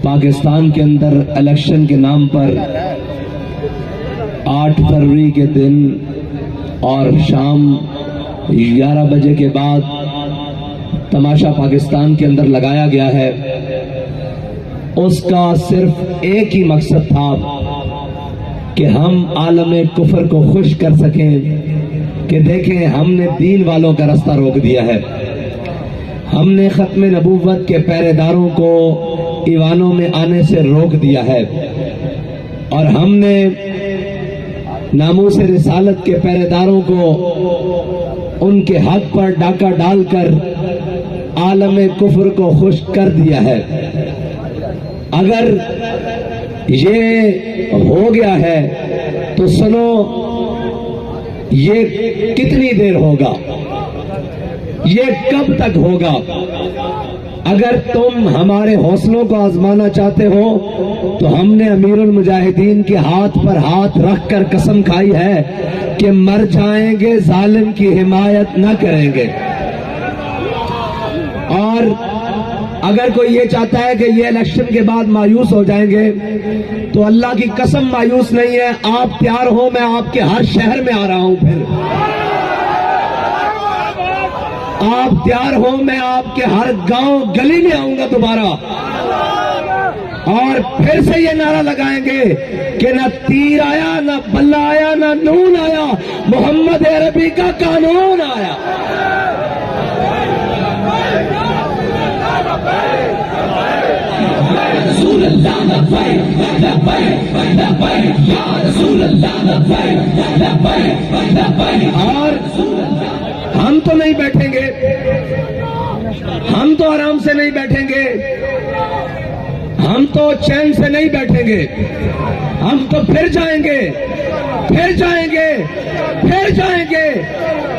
پاکستان کے اندر الیکشن کے نام پر 8 فروری کے دن اور شام 11 بجے کے بعد تماشا پاکستان کے اندر لگایا گیا ہے، اس کا صرف ایک ہی مقصد تھا کہ ہم عالم کفر کو خوش کر سکیں کہ دیکھیں ہم نے دین والوں کا راستہ روک دیا ہے، ہم نے ختم نبوت کے پہرے داروں کو ایوانوں میں آنے سے روک دیا ہے، اور ہم نے ناموس رسالت کے پہرے داروں کو ان کے حق پر ڈاکہ ڈال کر عالم کفر کو خوش کر دیا ہے۔ اگر یہ ہو گیا ہے تو سنو، یہ کتنی دیر ہوگا، یہ کب تک ہوگا؟ اگر تم ہمارے حوصلوں کو آزمانا چاہتے ہو تو ہم نے امیر المجاہدین کے ہاتھ پر ہاتھ رکھ کر قسم کھائی ہے کہ مر جائیں گے ظالم کی حمایت نہ کریں گے۔ اور اگر کوئی یہ چاہتا ہے کہ یہ الیکشن کے بعد مایوس ہو جائیں گے تو اللہ کی قسم مایوس نہیں ہے۔ آپ تیار ہو، میں آپ کے ہر شہر میں آ رہا ہوں، پھر آپ تیار ہو، میں آپ کے ہر گاؤں گلی میں آؤں گا دوبارہ، اور پھر سے یہ نعرہ لگائیں گے کہ نہ تیر آیا، نہ بلہ آیا، نہ نون آیا، محمد عربی کا قانون آیا۔ رسول اللہ لبیک لبیک لبیک یا رسول اللہ لبیک لبیک لبیک۔ اور ہم تو نہیں بیٹھیں گے، ہم تو آرام سے نہیں بیٹھیں گے، ہم تو چین سے نہیں بیٹھیں گے، ہم تو پھر جائیں گے، پھر جائیں گے، پھر جائیں گے۔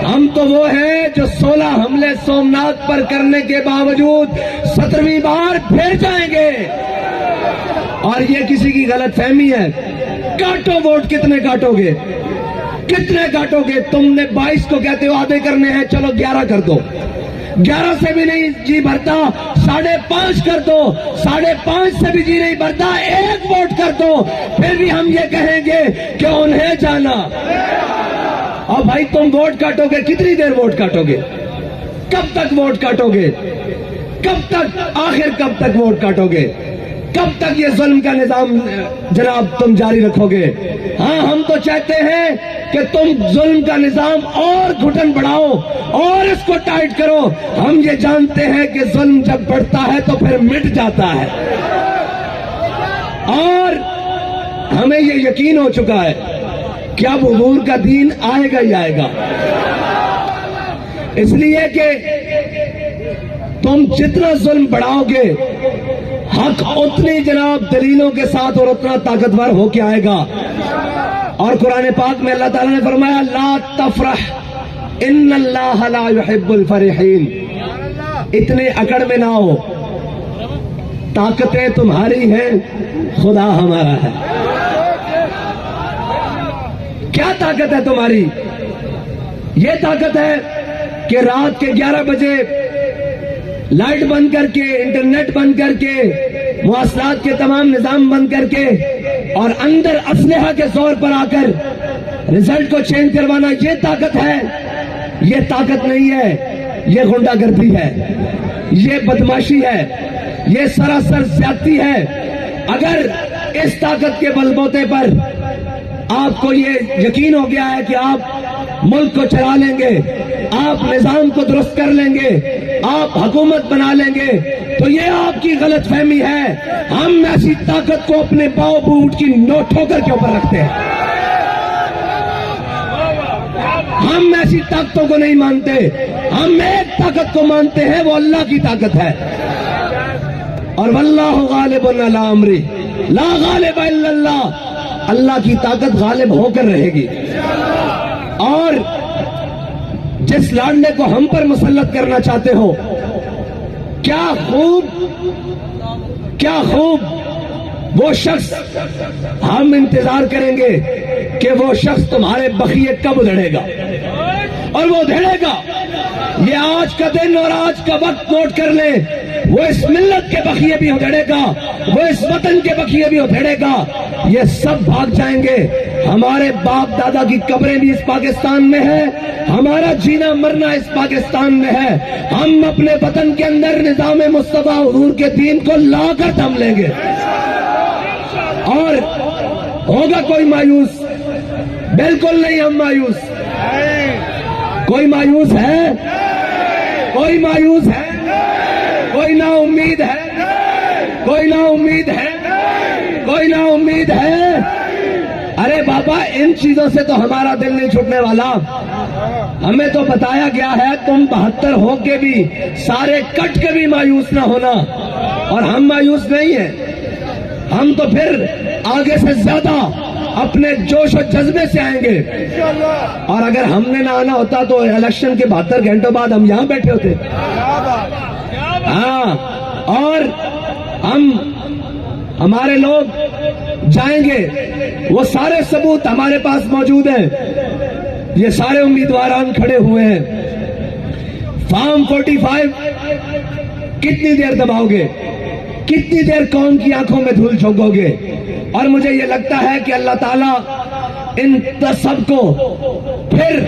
ہم تو وہ ہیں جو 16 حملے سومناتھ پر کرنے کے باوجود 17ویں بار پھر جائیں گے۔ اور یہ کسی کی غلط فہمی ہے۔ کاٹو ووٹ، کتنے کاٹو گے، کتنے کاٹو گے؟ تم نے 22 کو کہتے ہو آدھے کرنے ہیں، چلو 11 کر دو، 11 سے بھی نہیں جی بھرتا 5.5 کر دو، 5.5 سے بھی جی نہیں بھرتا 1 ووٹ کر دو، پھر بھی ہم یہ کہیں گے کہ انہیں جانا۔ اور بھائی تم ووٹ کاٹو گے، کتنی دیر ووٹ کاٹو گے؟ کب تک ووٹ کاٹو گے؟ کب تک؟ آخر کب تک ووٹ کاٹو گے؟ کب تک یہ ظلم کا نظام جناب تم جاری رکھو گے؟ ہاں، ہم تو چاہتے ہیں کہ تم ظلم کا نظام اور گھٹن بڑھاؤ اور اس کو ٹائٹ کرو۔ ہم یہ جانتے ہیں کہ ظلم جب بڑھتا ہے تو پھر مٹ جاتا ہے، اور ہمیں یہ یقین ہو چکا ہے کہ اب حضور کا دین آئے گا ہی آئے گا۔ اس لیے کہ تم جتنا ظلم بڑھاؤ گے، حق اتنی جناب دلیلوں کے ساتھ اور اتنا طاقتور ہو کے آئے گا۔ اور قرآن پاک میں اللہ تعالیٰ نے فرمایا لا تفرح ان اللہ لا يحب الفرحین۔ اتنے اکڑ میں نہ ہو، طاقتیں تمہاری ہیں، خدا ہمارا ہے۔ کیا طاقت ہے تمہاری؟ یہ طاقت ہے کہ رات کے 11 بجے لائٹ بند کر کے، انٹرنیٹ بند کر کے، مواصلات کے تمام نظام بند کر کے، اور اندر اسلحہ کے زور پر آ کر رزلٹ کو چینج کروانا، یہ طاقت ہے؟ یہ طاقت نہیں ہے، یہ غنڈہ گردی ہے، یہ بدماشی ہے، یہ سراسر زیادتی ہے۔ اگر اس طاقت کے بل بوتے پر آپ کو یہ یقین ہو گیا ہے کہ آپ ملک کو چلا لیں گے، آپ نظام کو درست کر لیں گے، آپ حکومت بنا لیں گے، تو یہ آپ کی غلط فہمی ہے۔ ہم ایسی طاقت کو اپنے باؤ بوٹ کی ٹھوکر کے اوپر رکھتے ہیں، ہم ایسی طاقتوں کو نہیں مانتے، ہم ایک طاقت کو مانتے ہیں، وہ اللہ کی طاقت ہے۔ اور واللہ غالب علی امرہ لا غالب الا اللہ، اللہ کی طاقت غالب ہو کر رہے گی۔ اور جس لاڈلے کو ہم پر مسلط کرنا چاہتے ہو، کیا خوب وہ شخص، ہم انتظار کریں گے کہ وہ شخص تمہارے بخیے کب ادھڑے گا، اور وہ ادھڑے گا۔ یہ آج کا دن اور آج کا وقت نوٹ کر لیں، وہ اس ملت کے بخیے بھی ادھیڑے گا، وہ اس وطن کے بخیے بھی ادھیڑے گا، یہ سب بھاگ جائیں گے۔ ہمارے باپ دادا کی قبریں بھی اس پاکستان میں ہیں، ہمارا جینا مرنا اس پاکستان میں ہے۔ ہم اپنے وطن کے اندر نظام مصطفیٰ حضور کے دین کو لا کر تھم لیں گے۔ اور ہوگا کوئی مایوس؟ بالکل نہیں ہم مایوس۔ کوئی مایوس ہے؟ کوئی مایوس ہے؟ کوئی نا امید ہے؟ کوئی نا امید ہے؟ کوئی نا امید ہے؟ ارے بابا ان چیزوں سے تو ہمارا دل نہیں چھوٹنے والا۔ ہمیں تو بتایا گیا ہے تم 72 ہو کے بھی سارے کٹ کے بھی مایوس نہ ہونا، اور ہم مایوس نہیں ہیں۔ ہم تو پھر آگے سے زیادہ اپنے جوش و جذبے سے آئیں گے، اور اگر ہم نے نہ آنا ہوتا تو الیکشن کے 72 گھنٹوں بعد ہم یہاں بیٹھے ہوتے۔ ہاں، اور ہمارے لوگ جائیں گے، وہ سارے ثبوت ہمارے پاس موجود ہیں۔ یہ سارے امیدواران کھڑے ہوئے ہیں۔ فارم 45 کتنی دیر دباؤ گے؟ کتنی دیر قوم کی آنکھوں میں دھول جھونکو گے؟ اور مجھے یہ لگتا ہے کہ اللہ تعالیٰ ان سب کو پھر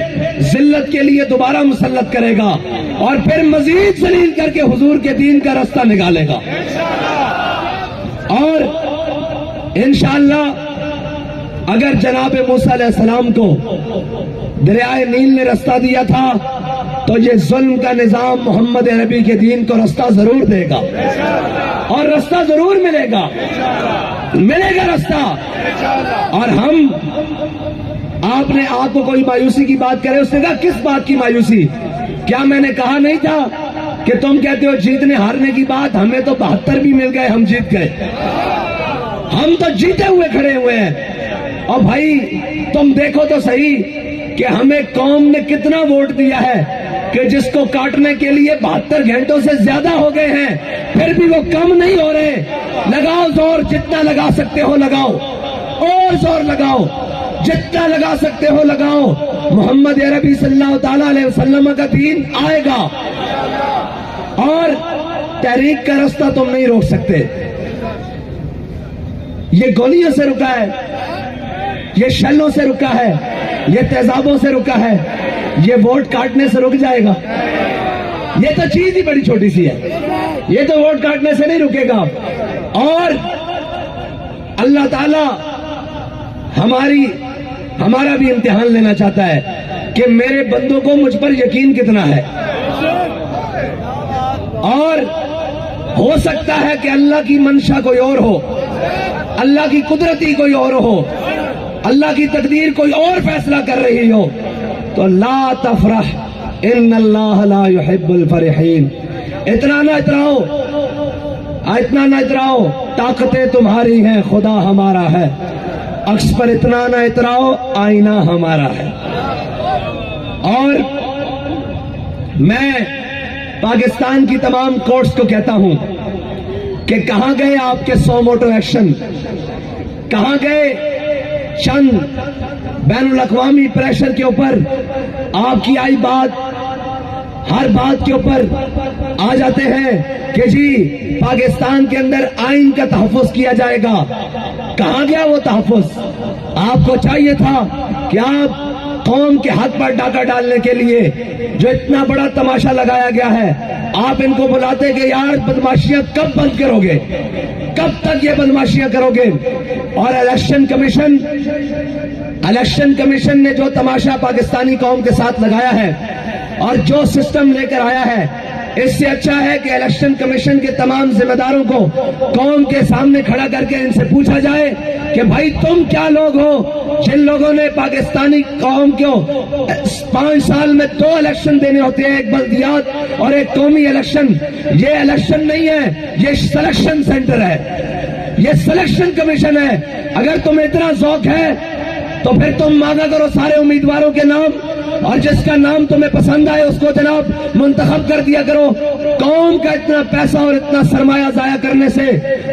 ذلت کے لیے دوبارہ مسلط کرے گا، اور پھر مزید ذلیل کر کے حضور کے دین کا راستہ نکالے گا۔ اور انشاءاللہ اگر جناب موسیٰ علیہ السلام کو دریائے نیل نے راستہ دیا تھا تو یہ ظلم کا نظام محمد نبی کے دین کو راستہ ضرور دے گا، اور راستہ ضرور ملے گا راستہ۔ اور ہم آپ نے آپ کو کوئی مایوسی کی بات کرے، اس نے کہا کس بات کی مایوسی؟ کیا میں نے کہا نہیں تھا کہ تم کہتے ہو جیتنے ہارنے کی بات؟ ہمیں تو 72 بھی مل گئے، ہم جیت گئے، ہم تو جیتے ہوئے کھڑے ہوئے ہیں۔ اور بھائی تم دیکھو تو صحیح کہ ہمیں قوم نے کتنا ووٹ دیا ہے کہ جس کو کاٹنے کے لیے 72 گھنٹوں سے زیادہ ہو گئے ہیں، پھر بھی وہ کم نہیں ہو رہے۔ لگاؤ زور، جتنا لگا سکتے ہو لگاؤ، اور زور لگاؤ، جتنا لگا سکتے ہو لگاؤ۔ محمد عربی صلی اللہ تعالیٰ علیہ وسلم کا دین آئے گا، اور تحریک کا راستہ تم نہیں روک سکتے۔ یہ گولیوں سے رکا ہے، یہ شلوں سے رکا ہے، یہ تیزابوں سے رکا ہے، یہ ووٹ کاٹنے سے رک جائے گا؟ یہ تو چیز ہی بڑی چھوٹی سی ہے، یہ تو ووٹ کاٹنے سے نہیں رکے گا۔ اور اللہ تعالی ہمارا بھی امتحان لینا چاہتا ہے کہ میرے بندوں کو مجھ پر یقین کتنا ہے۔ اور ہو سکتا ہے کہ اللہ کی منشا کوئی اور ہو، اللہ کی قدرتی کوئی اور ہو، اللہ کی تقدیر کوئی اور فیصلہ کر رہی ہو، تو لا تفرح ان اللہ لا يحب الفرحین۔ اتنا نہ اتراؤ، طاقتیں تمہاری ہیں، خدا ہمارا ہے۔ عکس پر اتنا نہ اتراؤ، آئینہ ہمارا ہے۔ اور میں پاکستان کی تمام کورٹس کو کہتا ہوں کہ کہاں گئے آپ کے 100 موٹو ایکشن؟ کہاں گئے چند بین الاقوامی پریشر کے اوپر آپ کی آئی بات؟ ہر بات کے اوپر آ جاتے ہیں کہ جی پاکستان کے اندر آئین کا تحفظ کیا جائے گا۔ کہاں گیا وہ تحفظ؟ آپ کو چاہیے تھا کہ آپ قوم کے حق پر ڈاکہ ڈالنے کے لیے جو اتنا بڑا تماشا لگایا گیا ہے، آپ ان کو بلاتے کہ یار بدماشیاں کب بند کرو گے، کب تک یہ بدماشیاں کرو گے؟ اور الیکشن کمیشن نے جو تماشا پاکستانی قوم کے ساتھ لگایا ہے اور جو سسٹم لے کر آیا ہے، اس سے اچھا ہے کہ الیکشن کمیشن کے تمام ذمہ داروں کو قوم کے سامنے کھڑا کر کے ان سے پوچھا جائے کہ بھائی تم کیا لوگ ہو جن لوگوں نے پاکستانی قوم کو 5 سال میں 2 الیکشن دینے ہوتے ہیں، ایک بلدیات اور ایک قومی الیکشن۔ یہ الیکشن نہیں ہے، یہ سلیکشن سینٹر ہے، یہ سلیکشن کمیشن ہے۔ اگر تمہیں اتنا ذوق ہے تو پھر تم مانگا کرو سارے امیدواروں کے نام، اور جس کا نام تمہیں پسند آئے اس کو جناب منتخب کر دیا کرو۔ قوم کا اتنا پیسہ اور اتنا سرمایہ ضائع کرنے سے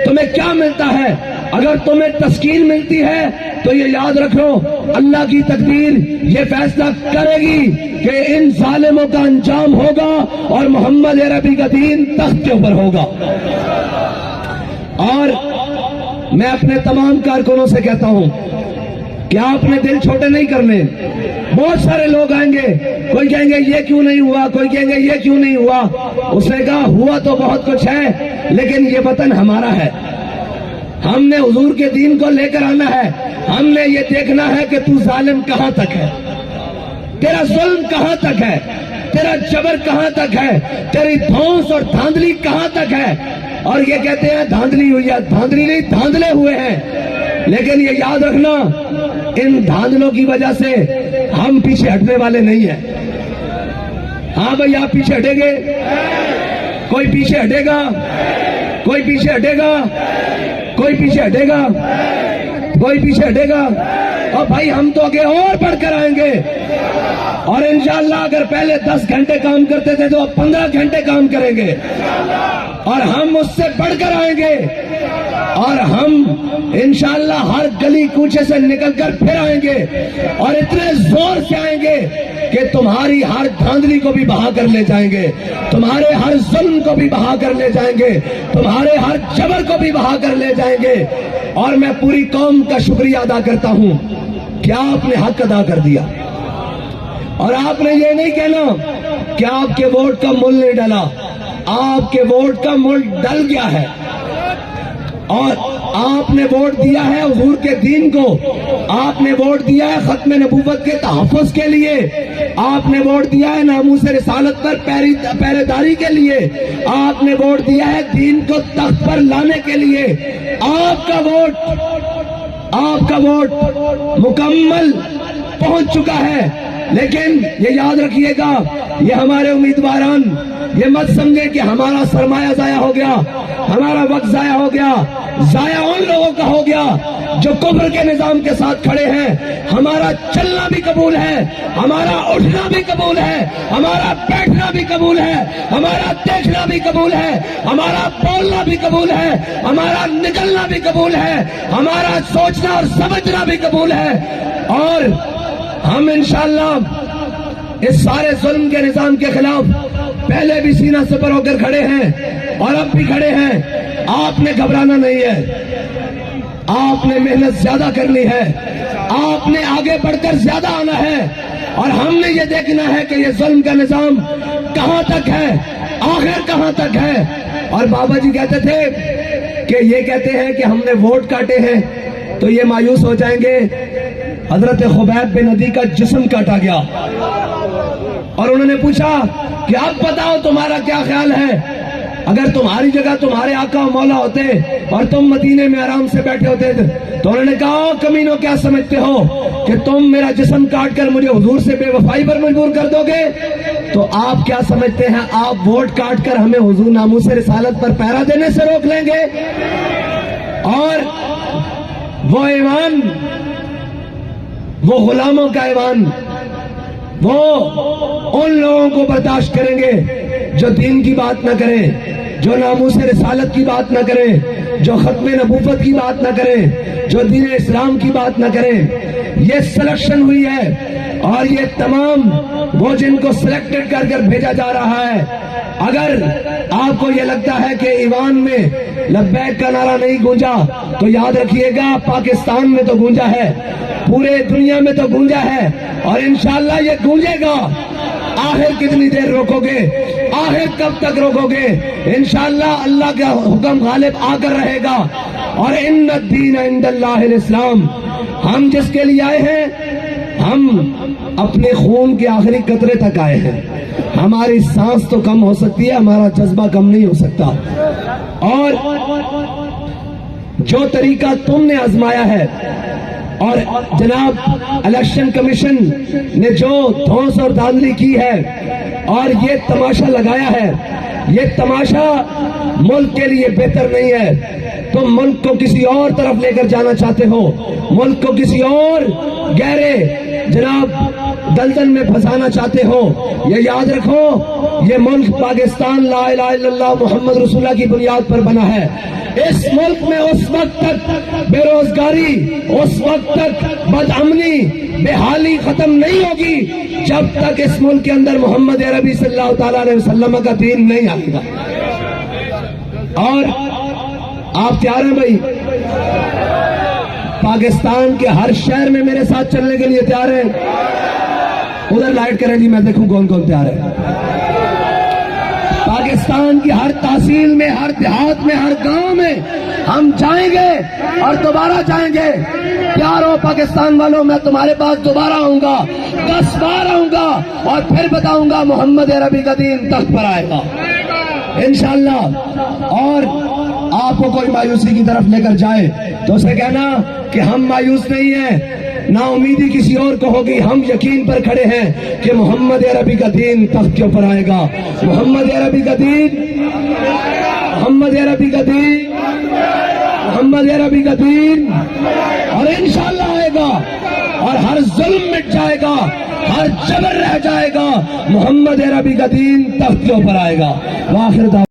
تمہیں کیا ملتا ہے؟ اگر تمہیں تسکین ملتی ہے تو یہ یاد رکھو اللہ کی تقدیر یہ فیصلہ کرے گی کہ ان ظالموں کا انجام ہوگا اور محمد عربی کا دین تخت کے اوپر ہوگا. اور میں اپنے تمام کارکنوں سے کہتا ہوں کہ آپ نے دل چھوٹے نہیں کرنے. بہت سارے لوگ آئیں گے, کوئی کہیں گے یہ کیوں نہیں ہوا, کوئی کہیں گے یہ کیوں نہیں ہوا. اس نے کہا ہوا تو بہت کچھ ہے لیکن یہ وطن ہمارا ہے, ہم نے حضور کے دین کو لے کر آنا ہے. ہم نے یہ دیکھنا ہے کہ تو ظالم کہاں تک ہے, تیرا ظلم کہاں تک ہے, تیرا جبر کہاں تک ہے, تیری دھونس اور دھاندلی کہاں تک ہے. اور یہ کہتے ہیں دھاندلی ہوئی ہے, دھاندلی نہیں دھاندلے ہوئے ہیں. لیکن یہ یاد رکھنا ان دھاندلوں کی وجہ سے ہم پیچھے ہٹنے والے نہیں ہیں. ہاں بھائی آپ پیچھے ہٹیں گے, کوئی پیچھے ہٹے گا, کوئی پیچھے ہٹے گا, کوئی پیچھے ہٹے گا, کوئی پیچھے ہٹے گا. اور بھائی ہم تو آگے اور بڑھ کر آئیں گے, اور انشاءاللہ اگر پہلے 10 گھنٹے کام کرتے تھے تو اب 15 گھنٹے کام کریں گے, اور ہم اس سے بڑھ کر آئیں گے, اور ہم انشاءاللہ ہر گلی کوچے سے نکل کر پھر آئیں گے, اور اتنے زور سے آئیں گے کہ تمہاری ہر دھاندلی کو بھی بہا کر لے جائیں گے, تمہارے ہر ظلم کو بھی بہا کر لے جائیں گے, تمہارے ہر جبر کو بھی بہا کر لے جائیں گے. اور میں پوری قوم کا شکریہ ادا کرتا ہوں کہ آپ نے حق ادا کر دیا, اور آپ نے یہ نہیں کہنا کہ آپ کے ووٹ کا مول نہیں ڈلا, آپ کے ووٹ کا مول ڈل گیا ہے. اور آپ نے ووٹ دیا ہے حضور کے دین کو, آپ نے ووٹ دیا ہے ختم نبوت کے تحفظ کے لیے, آپ نے ووٹ دیا ہے ناموس رسالت پر پہرے داری کے لیے, آپ نے ووٹ دیا ہے دین کو تخت پر لانے کے لیے. آپ کا ووٹ مکمل پہنچ چکا ہے. لیکن یہ یاد رکھیے گا, یہ ہمارے امیدواران یہ مت سمجھے کہ ہمارا سرمایہ ضائع ہو گیا, ہمارا وقت ضائع ہو گیا. ضائع ان لوگوں کا ہو گیا جو کفر کے نظام کے ساتھ کھڑے ہیں. ہمارا چلنا بھی قبول ہے, ہمارا اٹھنا بھی قبول ہے, ہمارا بیٹھنا بھی قبول ہے, ہمارا دیکھنا بھی قبول ہے, ہمارا بولنا بھی قبول ہے, ہمارا نکلنا بھی قبول ہے, ہمارا سوچنا اور سمجھنا بھی قبول ہے. اور ہم انشاءاللہ اس سارے ظلم کے نظام کے خلاف پہلے بھی سینہ سپر ہو کر کھڑے ہیں اور اب بھی کھڑے ہیں. آپ نے گھبرانا نہیں ہے, آپ نے محنت زیادہ کرنی ہے, آپ نے آگے بڑھ کر زیادہ آنا ہے, اور ہم نے یہ دیکھنا ہے کہ یہ ظلم کا نظام کہاں تک ہے, آخر کہاں تک ہے. اور بابا جی کہتے تھے کہ یہ کہتے ہیں کہ ہم نے ووٹ کاٹے ہیں تو یہ مایوس ہو جائیں گے. حضرت خبیب بن عدی کا جسم کاٹا گیا, اور انہوں نے پوچھا کہ اب بتاؤ تمہارا کیا خیال ہے, اگر تمہاری جگہ تمہارے آقا و مولا ہوتے اور تم مدینے میں آرام سے بیٹھے ہوتے تو انہوں نے کہا کمینوں کیا سمجھتے ہو کہ تم میرا جسم کاٹ کر مجھے حضور سے بے وفائی پر مجبور کر دو گے. تو آپ کیا سمجھتے ہیں, آپ ووٹ کاٹ کر ہمیں حضور ناموس رسالت پر پہرا دینے سے روک لیں گے؟ اور وہ ایمان, وہ غلاموں کا ایمان, وہ ان لوگوں کو برداشت کریں گے جو دین کی بات نہ کریں, جو ناموس رسالت کی بات نہ کریں, جو ختم نبوت کی بات نہ کریں, جو دین اسلام کی بات نہ کریں. یہ سلیکشن ہوئی ہے, اور یہ تمام وہ جن کو سلیکٹڈ کر کر بھیجا جا رہا ہے. اگر آپ کو یہ لگتا ہے کہ ایوان میں لبیک کا نعرہ نہیں گونجا تو یاد رکھیے گا پاکستان میں تو گونجا ہے, پورے دنیا میں تو گونجا ہے, اور انشاءاللہ یہ گونجے گا. آخر کتنی دیر روکو گے, آخر کب تک روکو گے؟ انشاءاللہ اللہ کا حکم غالب آ کر رہے گا. اور ان الدین عند اللہ الاسلام, ہم جس کے لیے آئے ہیں ہم اپنے خون کے آخری قطرے تک آئے ہیں. ہماری سانس تو کم ہو سکتی ہے, ہمارا جذبہ کم نہیں ہو سکتا. اور جو طریقہ تم نے آزمایا ہے, اور جناب الیکشن کمیشن نے جو دھونس اور دھاندلی کی ہے اور یہ تماشا لگایا ہے, یہ تماشا ملک کے لیے بہتر نہیں ہے. تم ملک کو کسی اور طرف لے کر جانا چاہتے ہو, ملک کو کسی اور گہرے جناب دلدل میں پھنسانا چاہتے ہو، یہ یاد رکھو یہ ملک پاکستان لا الہ الا اللہ محمد رسول اللہ کی بنیاد پر بنا ہے۔ اس ملک میں اس وقت تک بے روزگاری، اس وقت تک بد امنی، بے حالی ختم نہیں ہوگی جب تک اس ملک کے اندر محمد عربی صلی اللہ تعالیٰ علیہ وسلم کا دین نہیں آئے گا۔ اور آپ تیار ہیں بھائی؟ پاکستان کے ہر شہر میں میرے ساتھ چلنے کے لیے تیار ہیں؟ ادھر لائٹ کریں جی، میں دیکھوں کون کون تیار ہے۔ پاکستان کی ہر تحصیل میں، ہر دیہات میں، ہر گاؤں میں ہم جائیں گے اور دوبارہ جائیں گے۔ پیارو پاکستان والوں، میں تمہارے پاس دوبارہ آؤں گا، 10 بار آؤں گا اور پھر بتاؤں گا محمد عربی کا دین تخت پر آئے گا انشاءاللہ۔ اور آپ کو کوئی مایوسی کی طرف لے کر جائے تو اسے کہنا کہ ہم مایوس نہیں ہیں، نا امیدی کسی اور کو ہوگی، ہم یقین پر کھڑے ہیں کہ محمد عربی کا دین تخت کے اوپر آئے گا۔ محمد عربی کا دین، محمد عربی کا دین، محمد عربی کا دین، اور انشاءاللہ آئے گا اور ہر ظلم مٹ جائے گا، ہر جبر رہ جائے گا، محمد عربی کا دین تخت کے اوپر آئے گا۔ وآخر